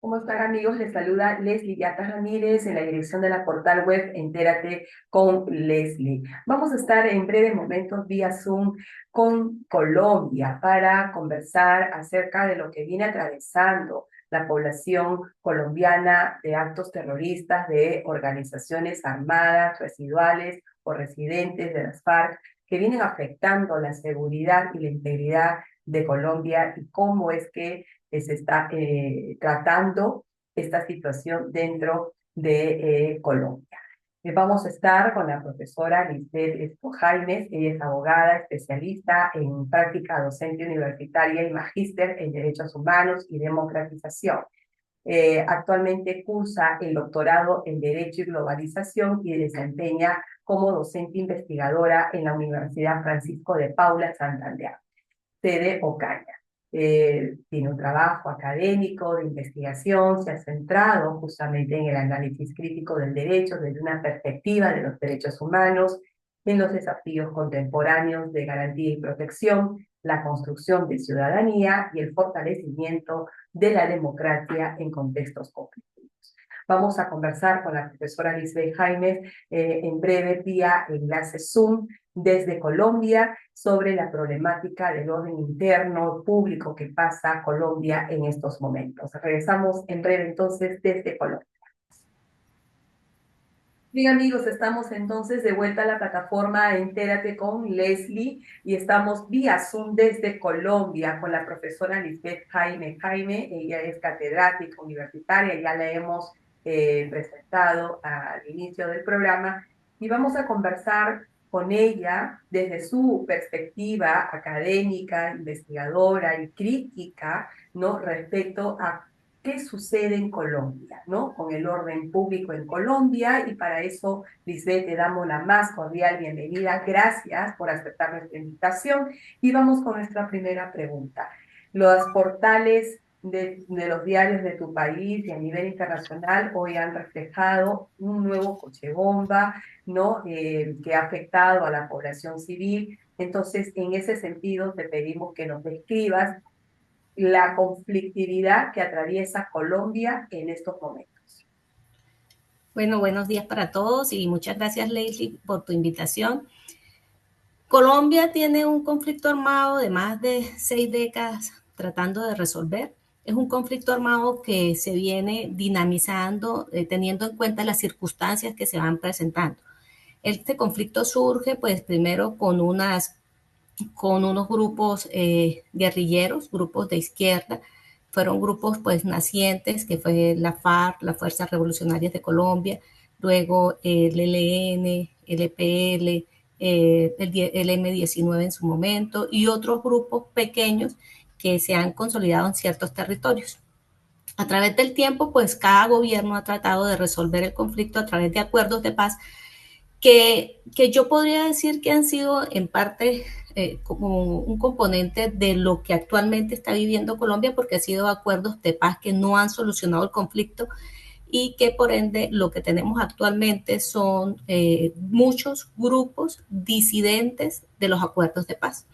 ¿Cómo están, amigos? Les saluda Leslie Yatas Ramírez en la dirección de la portal web Entérate con Leslie. Vamos a estar en breves momentos vía Zoom con Colombia para conversar acerca de lo que viene atravesando la población colombiana de actos terroristas de organizaciones armadas, residuales o residentes de las FARC que vienen afectando la seguridad y la integridad de Colombia y cómo es que se está tratando esta situación dentro de Colombia. Vamos a estar con la profesora Lisbeth Jaimes. Ella es abogada, especialista en práctica docente universitaria y magíster en Derechos Humanos y Democratización. Actualmente cursa el doctorado en Derecho y Globalización y desempeña como docente investigadora en la Universidad Francisco de Paula Santander, sede Ocaña. Tiene un trabajo académico de investigación, se ha centrado justamente en el análisis crítico del derecho desde una perspectiva de los derechos humanos, en los desafíos contemporáneos de garantía y protección, la construcción de ciudadanía y el fortalecimiento de la democracia en contextos conflictivos. Vamos a conversar con la profesora Lisbeth Jaimes en breve vía enlace Zoom desde Colombia sobre la problemática del orden interno público que pasa Colombia en estos momentos. Regresamos en breve entonces desde Colombia. Bien, amigos, estamos entonces de vuelta a la plataforma Entérate con Leslie y estamos vía Zoom desde Colombia con la profesora Lisbeth Jaime. Ella es catedrática universitaria, ya la hemos presentado al inicio del programa y vamos a conversar con ella desde su perspectiva académica, investigadora y crítica, ¿no? Respecto a qué sucede en Colombia, ¿no? Con el orden público en Colombia, y para eso, Lisbeth, te damos la más cordial bienvenida. Gracias por aceptar nuestra invitación y vamos con nuestra primera pregunta. Los portales de los diarios de tu país y a nivel internacional hoy han reflejado un nuevo coche bomba, ¿no? Que ha afectado a la población civil. Entonces, en ese sentido, te pedimos que nos describas la conflictividad que atraviesa Colombia en estos momentos. Bueno, buenos días para todos y muchas gracias, Leslie, por tu invitación. Colombia tiene un conflicto armado de más de 6 décadas tratando de resolver. Es un conflicto armado que se viene dinamizando, teniendo en cuenta las circunstancias que se van presentando. Este conflicto surge, pues, primero con unos grupos guerrilleros, grupos de izquierda. Fueron grupos pues nacientes, que fue la FARC, las Fuerzas Revolucionarias de Colombia, luego el ELN, el EPL, el M-19 en su momento, y otros grupos pequeños que se han consolidado en ciertos territorios. A través del tiempo, pues cada gobierno ha tratado de resolver el conflicto a través de acuerdos de paz que yo podría decir que han sido en parte como un componente de lo que actualmente está viviendo Colombia, porque han sido acuerdos de paz que no han solucionado el conflicto y que por ende lo que tenemos actualmente son muchos grupos disidentes de los acuerdos de paz.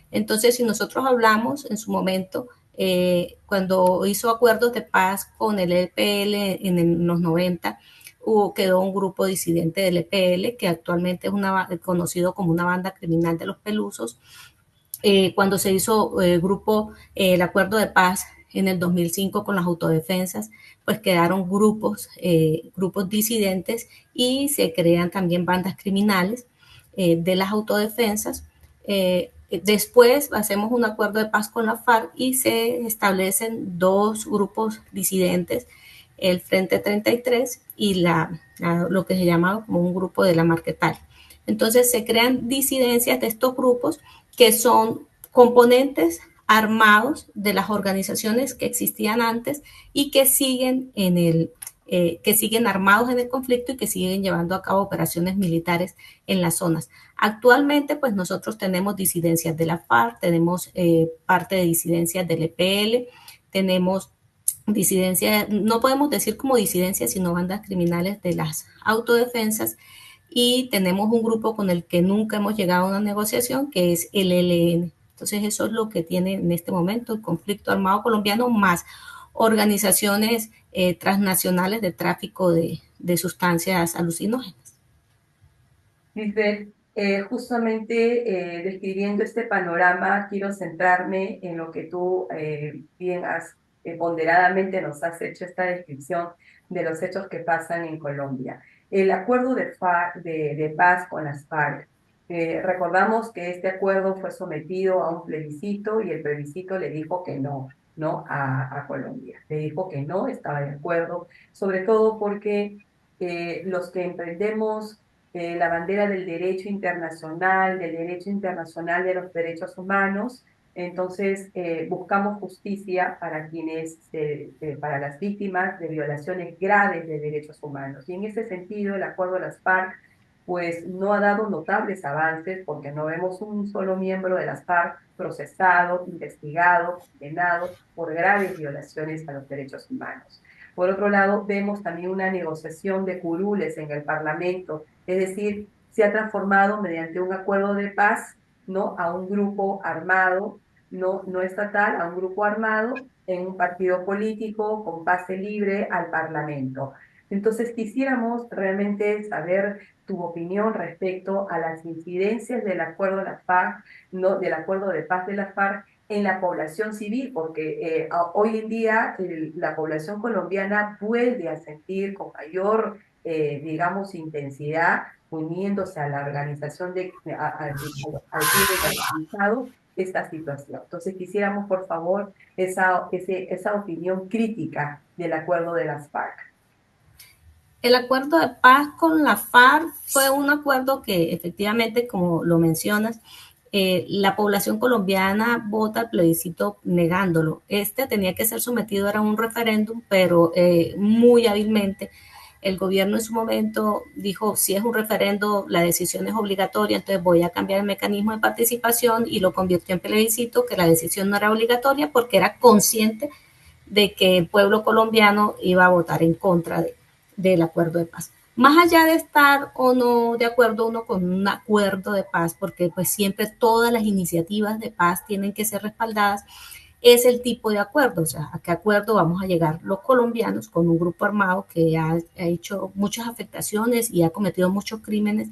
Entonces, si nosotros hablamos en su momento, cuando hizo acuerdos de paz con el EPL en los 90, quedó un grupo disidente del EPL, que actualmente es conocido como una banda criminal de los Pelusos. Cuando se hizo el acuerdo de paz en el 2005 con las autodefensas, pues quedaron grupos disidentes y se crean también bandas criminales de las autodefensas. Después hacemos un acuerdo de paz con la FARC y se establecen dos grupos disidentes, el Frente 33 y lo que se llama como un grupo de la Marquetal. Entonces se crean disidencias de estos grupos que son componentes armados de las organizaciones que existían antes y que siguen armados en el conflicto y que siguen llevando a cabo operaciones militares en las zonas. Actualmente, pues nosotros tenemos disidencias de la FARC, tenemos parte de disidencias del EPL, tenemos disidencias, no podemos decir como disidencias, sino bandas criminales de las autodefensas, y tenemos un grupo con el que nunca hemos llegado a una negociación, que es el ELN. Entonces eso es lo que tiene en este momento el conflicto armado colombiano, más organizaciones transnacionales de tráfico de sustancias alucinógenas. Lisbeth, justamente describiendo este panorama, quiero centrarme en lo que tú bien has ponderadamente nos has hecho esta descripción de los hechos que pasan en Colombia. El acuerdo de paz con las FARC. Recordamos que este acuerdo fue sometido a un plebiscito y el plebiscito le dijo que no, no a Colombia. Le dijo que no, estaba de acuerdo, sobre todo porque los que emprendemos la bandera del derecho internacional de los derechos humanos. Entonces, buscamos justicia para para las víctimas de violaciones graves de derechos humanos. Y en ese sentido, el acuerdo de las FARC, pues no ha dado notables avances porque no vemos un solo miembro de las FARC procesado, investigado, condenado por graves violaciones a los derechos humanos. Por otro lado, vemos también una negociación de curules en el Parlamento, es decir, se ha transformado mediante un acuerdo de paz, ¿no? A un grupo armado, no estatal, a un grupo armado en un partido político con pase libre al Parlamento. Entonces, quisiéramos realmente saber tu opinión respecto a las incidencias del acuerdo de la FARC, ¿no? Del acuerdo de paz de la FARC en la población civil, porque hoy en día la población colombiana vuelve a sentir con mayor, digamos, intensidad, uniéndose a la organización al crimen organizado, esta situación. Entonces quisiéramos, por favor, esa opinión crítica del acuerdo de las FARC. El acuerdo de paz con la FARC fue un acuerdo que efectivamente, como lo mencionas, la población colombiana vota el plebiscito negándolo. Este tenía que ser sometido a un referéndum, pero muy hábilmente el gobierno en su momento dijo, si es un referendo, la decisión es obligatoria, entonces voy a cambiar el mecanismo de participación y lo convirtió en plebiscito, que la decisión no era obligatoria porque era consciente de que el pueblo colombiano iba a votar en contra del acuerdo de paz. Más allá de estar o no de acuerdo uno con un acuerdo de paz, porque pues siempre todas las iniciativas de paz tienen que ser respaldadas, es el tipo de acuerdo, o sea, a qué acuerdo vamos a llegar los colombianos con un grupo armado que ha hecho muchas afectaciones y ha cometido muchos crímenes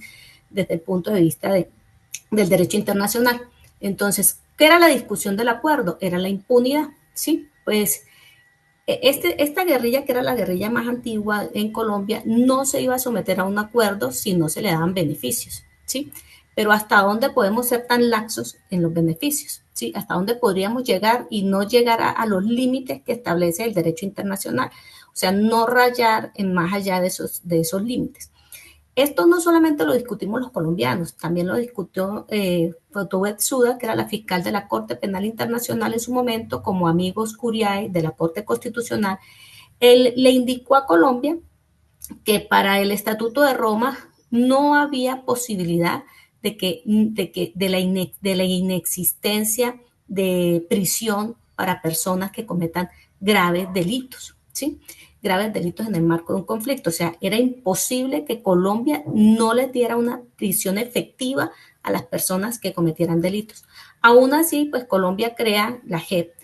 desde el punto de vista del derecho internacional. Entonces, ¿qué era la discusión del acuerdo? Era la impunidad, ¿sí? Pues esta guerrilla, que era la guerrilla más antigua en Colombia, no se iba a someter a un acuerdo si no se le daban beneficios, ¿sí? Pero ¿hasta dónde podemos ser tan laxos en los beneficios? ¿Sí? ¿Hasta dónde podríamos llegar y no llegar a los límites que establece el derecho internacional? O sea, no rayar en más allá de esos límites. Esto no solamente lo discutimos los colombianos, también lo discutió Foto Betsouda, que era la fiscal de la Corte Penal Internacional en su momento, como Amigos Curiae de la Corte Constitucional. Él le indicó a Colombia que para el Estatuto de Roma no había posibilidad de la inexistencia de prisión para personas que cometan graves delitos, ¿sí? Graves delitos en el marco de un conflicto. O sea, era imposible que Colombia no les diera una prisión efectiva a las personas que cometieran delitos. Aún así, pues Colombia crea la JEP,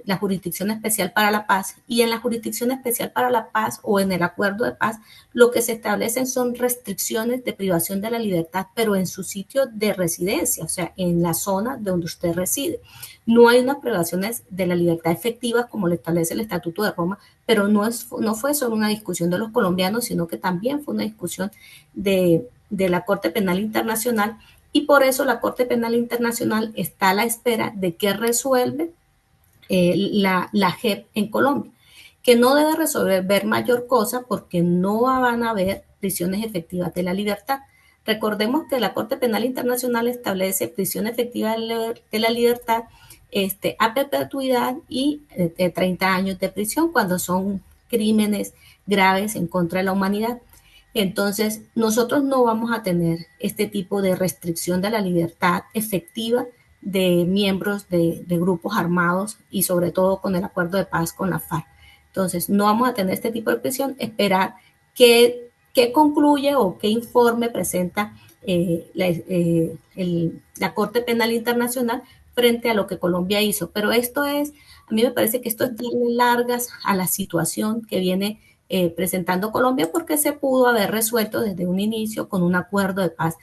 la Jurisdicción Especial para la Paz, y en la Jurisdicción Especial para la Paz o en el Acuerdo de Paz lo que se establecen son restricciones de privación de la libertad, pero en su sitio de residencia, o sea, en la zona donde usted reside. No hay unas privaciones de la libertad efectivas como lo establece el Estatuto de Roma, pero no fue solo una discusión de los colombianos, sino que también fue una discusión de la Corte Penal Internacional, y por eso la Corte Penal Internacional está a la espera de que resuelve la JEP en Colombia, que no debe resolver mayor cosa porque no van a haber prisiones efectivas de la libertad. Recordemos que la Corte Penal Internacional establece prisión efectiva de la libertad a perpetuidad y 30 años de prisión cuando son crímenes graves en contra de la humanidad. Entonces, nosotros no vamos a tener este tipo de restricción de la libertad efectiva de miembros de grupos armados y sobre todo con el acuerdo de paz con la FARC. Entonces, no vamos a tener este tipo de prisión, esperar qué concluye o qué informe presenta la Corte Penal Internacional frente a lo que Colombia hizo. Pero esto es A mí me parece que esto es darle largas a la situación que viene presentando Colombia porque se pudo haber resuelto desde un inicio con un acuerdo de paz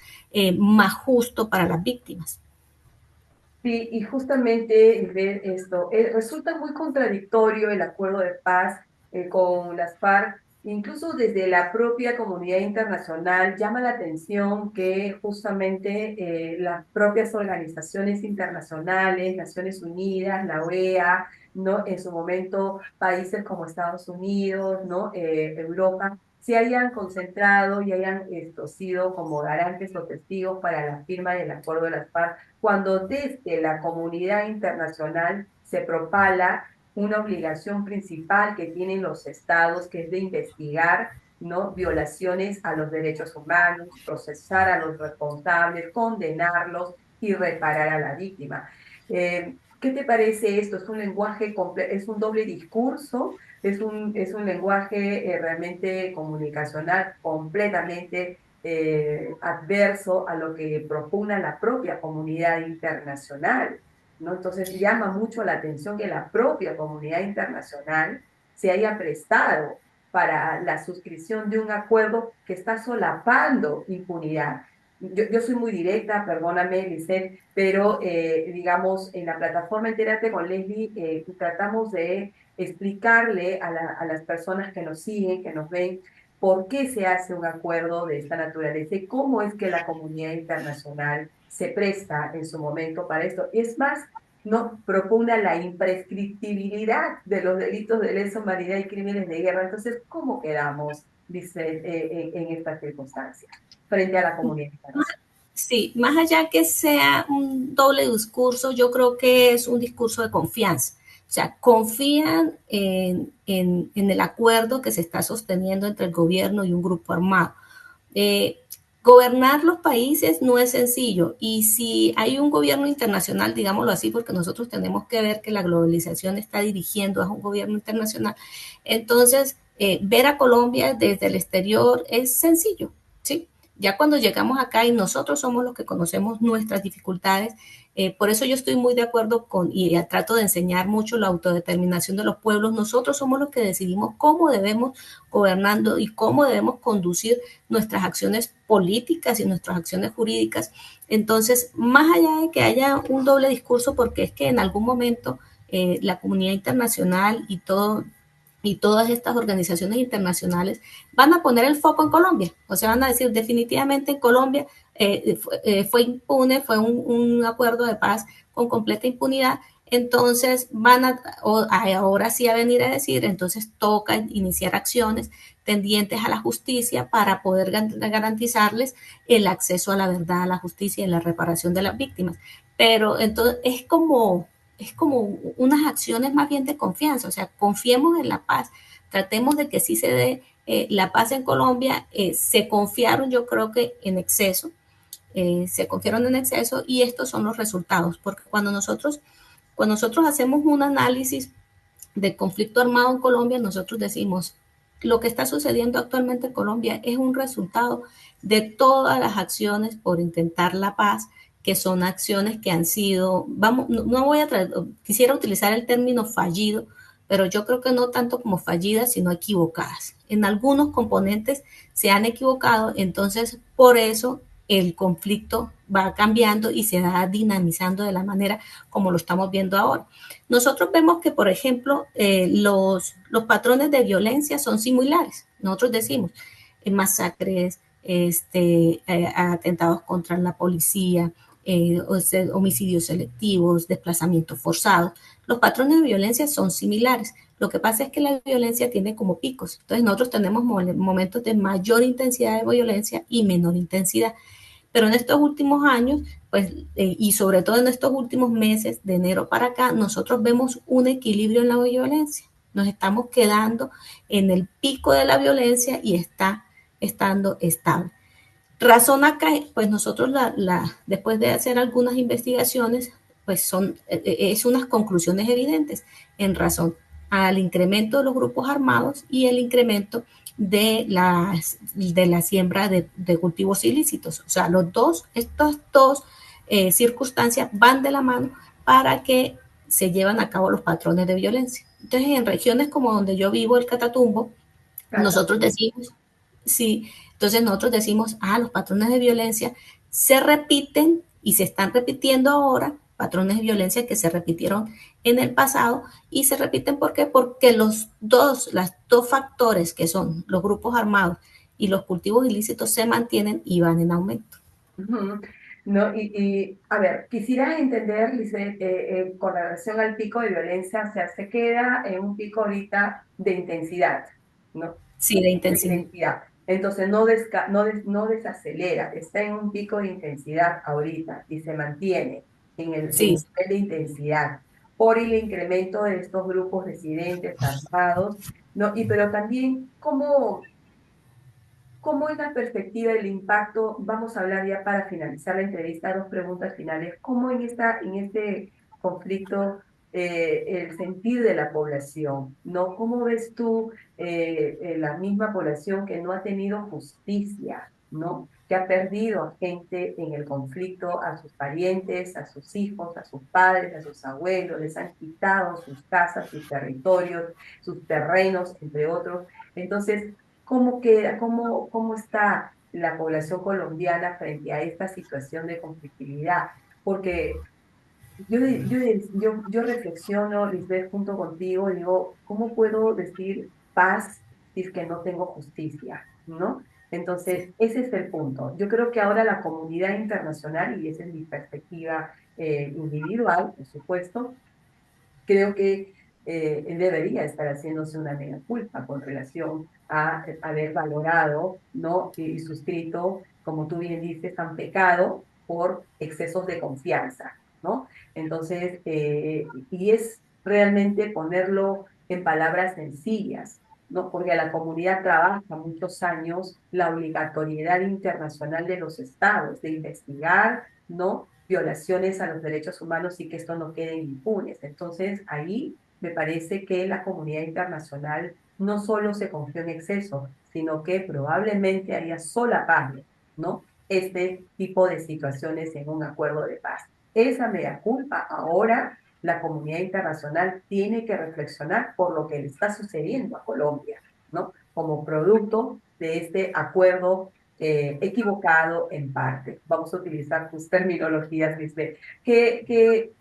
más justo para las víctimas. Sí, y justamente ver esto, resulta muy contradictorio el acuerdo de paz con las FARC, incluso desde la propia comunidad internacional llama la atención que justamente las propias organizaciones internacionales, Naciones Unidas, la OEA, ¿no? En su momento países como Estados Unidos, ¿no? Europa, se hayan concentrado y hayan sido como garantes o testigos para la firma del acuerdo de las FARC cuando desde la comunidad internacional se propala una obligación principal que tienen los estados, que es de investigar, ¿no? Violaciones a los derechos humanos, procesar a los responsables, condenarlos y reparar a la víctima. ¿Qué te parece esto? ¿Es un lenguaje, es un doble discurso? Es un lenguaje realmente comunicacional completamente adverso a lo que propugna la propia comunidad internacional, ¿no? Entonces llama mucho la atención que la propia comunidad internacional se haya prestado para la suscripción de un acuerdo que está solapando impunidad. Yo soy muy directa, perdóname, Lisette, pero digamos, en la plataforma Entérate con Leslie tratamos de explicarle a las personas que nos siguen, que nos ven, por qué se hace un acuerdo de esta naturaleza y cómo es que la comunidad internacional se presta en su momento para esto. Es más, no propugna la imprescriptibilidad de los delitos de lesa humanidad y crímenes de guerra. Entonces, ¿cómo quedamos, dice, en esta circunstancia frente a la comunidad internacional? Sí, más allá que sea un doble discurso, yo creo que es un discurso de confianza. O sea, confían en el acuerdo que se está sosteniendo entre el gobierno y un grupo armado. Eh, Gobernar los países no es sencillo y si hay un gobierno internacional, digámoslo así, porque nosotros tenemos que ver que la globalización está dirigiendo a un gobierno internacional, entonces ver a Colombia desde el exterior es sencillo, ¿sí? Ya cuando llegamos acá y nosotros somos los que conocemos nuestras dificultades, por eso yo estoy muy de acuerdo con y trato de enseñar mucho la autodeterminación de los pueblos. Nosotros somos los que decidimos cómo debemos gobernando y cómo debemos conducir nuestras acciones políticas y nuestras acciones jurídicas. Entonces, más allá de que haya un doble discurso, porque es que en algún momento la comunidad internacional y todas estas organizaciones internacionales van a poner el foco en Colombia. O sea, van a decir definitivamente en Colombia fue impune, fue un acuerdo de paz con completa impunidad. Entonces van ahora sí a venir a decir, entonces toca iniciar acciones tendientes a la justicia para poder garantizarles el acceso a la verdad, a la justicia y la reparación de las víctimas. Pero entonces es como unas acciones más bien de confianza, o sea, confiemos en la paz, tratemos de que sí se dé la paz en Colombia, se confiaron yo creo que en exceso, se confiaron en exceso y estos son los resultados, porque cuando nosotros hacemos un análisis del conflicto armado en Colombia, nosotros decimos, lo que está sucediendo actualmente en Colombia es un resultado de todas las acciones por intentar la paz, que son acciones que han sido, vamos, no voy a quisiera utilizar el término fallido, pero yo creo que no tanto como fallidas, sino equivocadas. En algunos componentes se han equivocado, entonces por eso el conflicto va cambiando y se va dinamizando de la manera como lo estamos viendo ahora. Nosotros vemos que, por ejemplo, los patrones de violencia son similares. Nosotros decimos masacres, atentados contra la policía, homicidios selectivos, desplazamientos forzados. Los patrones de violencia son similares. Lo que pasa es que la violencia tiene como picos. Entonces nosotros tenemos momentos de mayor intensidad de violencia y menor intensidad. Pero en estos últimos años, pues, y sobre todo en estos últimos meses, de enero para acá, nosotros vemos un equilibrio en la violencia. Nos estamos quedando en el pico de la violencia y está estando estable. Razón acá, pues nosotros después de hacer algunas investigaciones, pues es unas conclusiones evidentes en razón al incremento de los grupos armados y el incremento de la siembra de cultivos ilícitos. O sea, estas dos circunstancias van de la mano para que se llevan a cabo los patrones de violencia. Entonces, en regiones como donde yo vivo, el Catatumbo, nosotros Catatumbo. decimos, sí, entonces nosotros decimos, los patrones de violencia se repiten y se están repitiendo ahora, patrones de violencia que se repitieron en el pasado y se repiten ¿por qué? Porque los las dos factores que son los grupos armados y los cultivos ilícitos se mantienen y van en aumento. Ujú. No, a ver, quisiera entender, Lisbeth, con relación al pico de violencia, o sea, se queda en un pico ahorita de intensidad, ¿no? Sí, de De intensidad. intensidad. Entonces, no desacelera, está en un pico de intensidad ahorita y se mantiene en Sí, el nivel de intensidad por el incremento de estos grupos residentes armados, ¿no? Pero también, ¿cómo es la perspectiva del impacto? Vamos a hablar ya para finalizar la entrevista, dos preguntas finales. ¿Cómo en este conflicto el sentir de la población, ¿no? ¿Cómo ves tú la misma población que no ha tenido justicia, ¿no? Que ha perdido a gente en el conflicto, a sus parientes, a sus hijos, a sus padres, a sus abuelos, les han quitado sus casas, sus territorios, sus terrenos, entre otros. Entonces, ¿cómo queda, cómo está la población colombiana frente a esta situación de conflictividad? Porque yo reflexiono, Lisbeth, junto contigo, y digo, ¿cómo puedo decir paz si es que no tengo justicia? ¿No? sí. Entonces, ese es el punto. Yo creo que ahora la comunidad internacional, y esa es mi perspectiva individual, por supuesto, creo que debería estar haciéndose una mea culpa con relación a haber valorado, ¿no? Y suscrito, como tú bien dices, han pecado por excesos de confianza, ¿no? Entonces, y es realmente ponerlo en palabras sencillas, ¿no? Porque a la comunidad trabaja muchos años la obligatoriedad internacional de los estados de investigar, ¿no? Violaciones a los derechos humanos y que esto no quede impunes. Entonces, ahí me parece que la comunidad internacional no solo se confió en exceso, sino que probablemente haría solapable, ¿no? Este tipo de situaciones en un acuerdo de paz. Esa mea culpa ahora la comunidad internacional tiene que reflexionar por lo que le está sucediendo a Colombia, ¿no? Como producto de este acuerdo equivocado en parte. Vamos a utilizar tus terminologías, Lisbeth.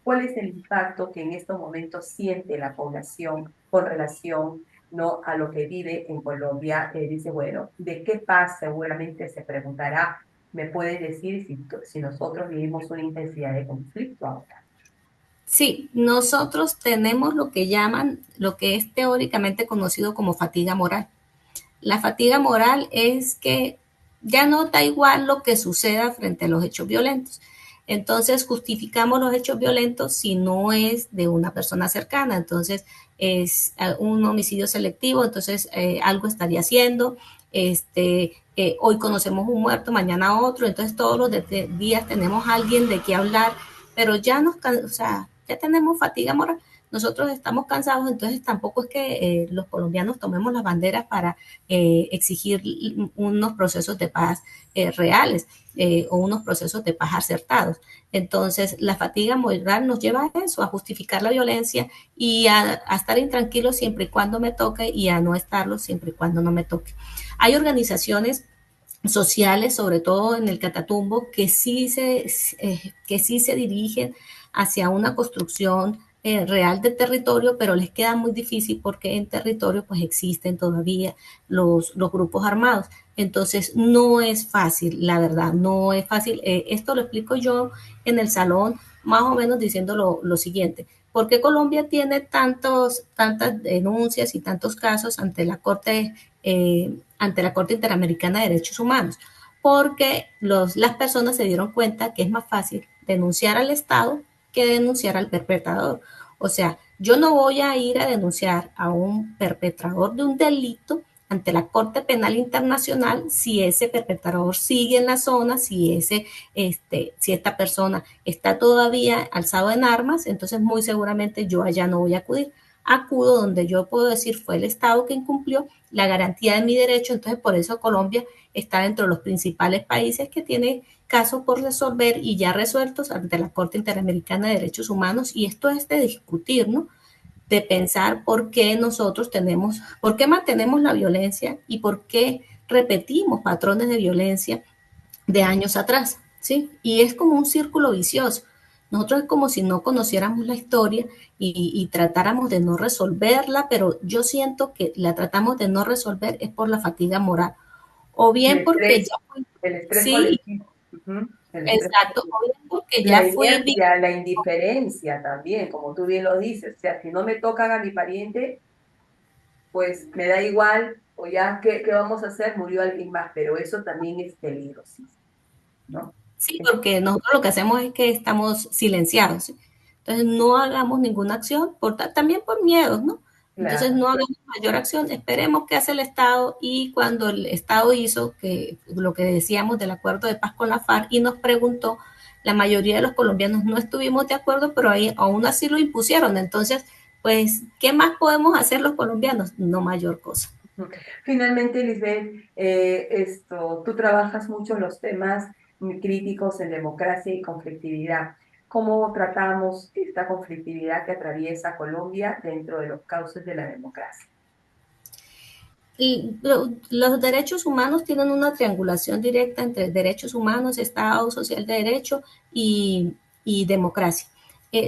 ¿Cuál es el impacto que en estos momentos siente la población con relación, ¿no? a lo que vive en Colombia? Dice, bueno, ¿de qué paz? Seguramente se preguntará. ¿Me puede decir si nosotros vivimos una intensidad de conflicto ahora? Sí, nosotros tenemos lo que llaman, lo que es teóricamente conocido como fatiga moral. La fatiga moral es que ya no da igual lo que suceda frente a los hechos violentos. Entonces justificamos los hechos violentos si no es de una persona cercana. Entonces es un homicidio selectivo, entonces algo estaría haciendo. Hoy conocemos un muerto, mañana otro, entonces todos los días tenemos a alguien de qué hablar, pero ya o sea, ya tenemos fatiga moral. Nosotros estamos cansados, entonces tampoco es que los colombianos tomemos las banderas para exigir unos procesos de paz reales o unos procesos de paz acertados. Entonces, la fatiga moral nos lleva a eso, a justificar la violencia y a estar intranquilos siempre y cuando me toque y a no estarlo siempre y cuando no me toque. Hay organizaciones sociales, sobre todo en el Catatumbo, que sí se dirigen hacia una construcción real de territorio, pero les queda muy difícil porque en territorio pues existen todavía los grupos armados. Entonces no es fácil, la verdad, no es fácil. Esto lo explico yo en el salón, más o menos diciendo lo siguiente. ¿Por qué Colombia tiene tantas denuncias y tantos casos ante la Corte Interamericana de Derechos Humanos? Porque las personas se dieron cuenta que es más fácil denunciar al Estado que denunciar al perpetrador. O sea, yo no voy a ir a denunciar a un perpetrador de un delito ante la Corte Penal Internacional si ese perpetrador sigue en la zona, si esta persona está todavía alzado en armas, entonces muy seguramente yo allá no voy a acudir. acudo donde yo puedo decir fue el Estado que incumplió la garantía de mi derecho. Entonces, por eso Colombia está dentro de los principales países que tiene casos por resolver y ya resueltos ante la Corte Interamericana de Derechos Humanos. Y esto es de discutir, ¿no? De pensar por qué nosotros tenemos, por qué mantenemos la violencia y por qué repetimos patrones de violencia de años atrás, ¿sí? Y es como un círculo vicioso. Nosotros es como si no conociéramos la historia y tratáramos de no resolverla, pero yo siento que la tratamos de no resolver es por la fatiga moral, o bien porque ya fui, El estrés sí, colectivo. Ujú, el estrés exacto, colectivo. o bien porque La ya fui inercia, la indiferencia también, como tú bien lo dices. O sea, si no me tocan a mi pariente, pues me da igual, o ya, ¿qué vamos a hacer? Murió alguien más, pero eso también es peligrosísimo, ¿no? sí, porque nosotros lo que hacemos es que estamos silenciados, ¿sí? Entonces no hagamos ninguna acción, también por miedos, ¿no? Entonces Claro. no hagamos mayor acción, esperemos qué hace el Estado y cuando el Estado hizo que lo que decíamos del acuerdo de paz con la FARC y nos preguntó, la mayoría de los colombianos no estuvimos de acuerdo, pero ahí aún así lo impusieron. Entonces, pues, ¿qué más podemos hacer los colombianos? No mayor cosa. Finalmente, Lisbeth, tú trabajas mucho los temas muy críticos en democracia y conflictividad. ¿Cómo tratamos esta conflictividad que atraviesa Colombia dentro de los cauces de la democracia? Y los derechos humanos tienen una triangulación directa entre derechos humanos, Estado social de derecho y democracia.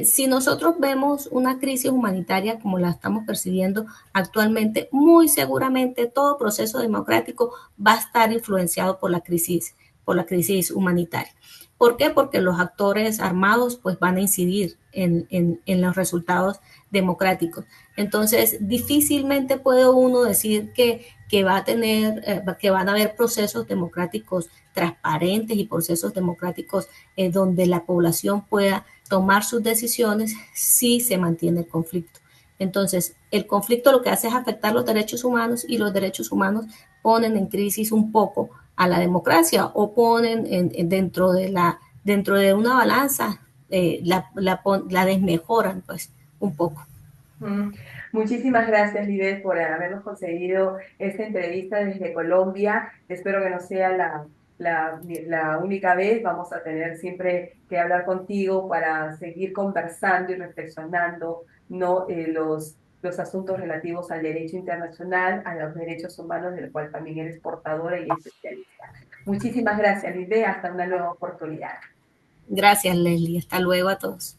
Si nosotros vemos una crisis humanitaria como la estamos percibiendo actualmente, muy seguramente todo proceso democrático va a estar influenciado por la crisis humanitaria. ¿Por qué? Porque los actores armados pues van a incidir en los resultados democráticos. Entonces, difícilmente puede uno decir que va a tener, que van a haber procesos democráticos transparentes y procesos democráticos donde la población pueda tomar sus decisiones si se mantiene el conflicto. Entonces, el conflicto lo que hace es afectar los derechos humanos y los derechos humanos ponen en crisis un poco a la democracia o ponen dentro de una balanza, la desmejoran pues un poco. Mm. Muchísimas gracias, Lidet, por habernos conseguido esta entrevista desde Colombia. Espero que no sea la única vez. Vamos a tener siempre que hablar contigo para seguir conversando y reflexionando, ¿no? Los asuntos relativos al derecho internacional, a los derechos humanos, del cual también eres portadora y especialista. Muchísimas gracias, Lidet. Hasta una nueva oportunidad. Gracias, Leslie. Hasta luego a todos.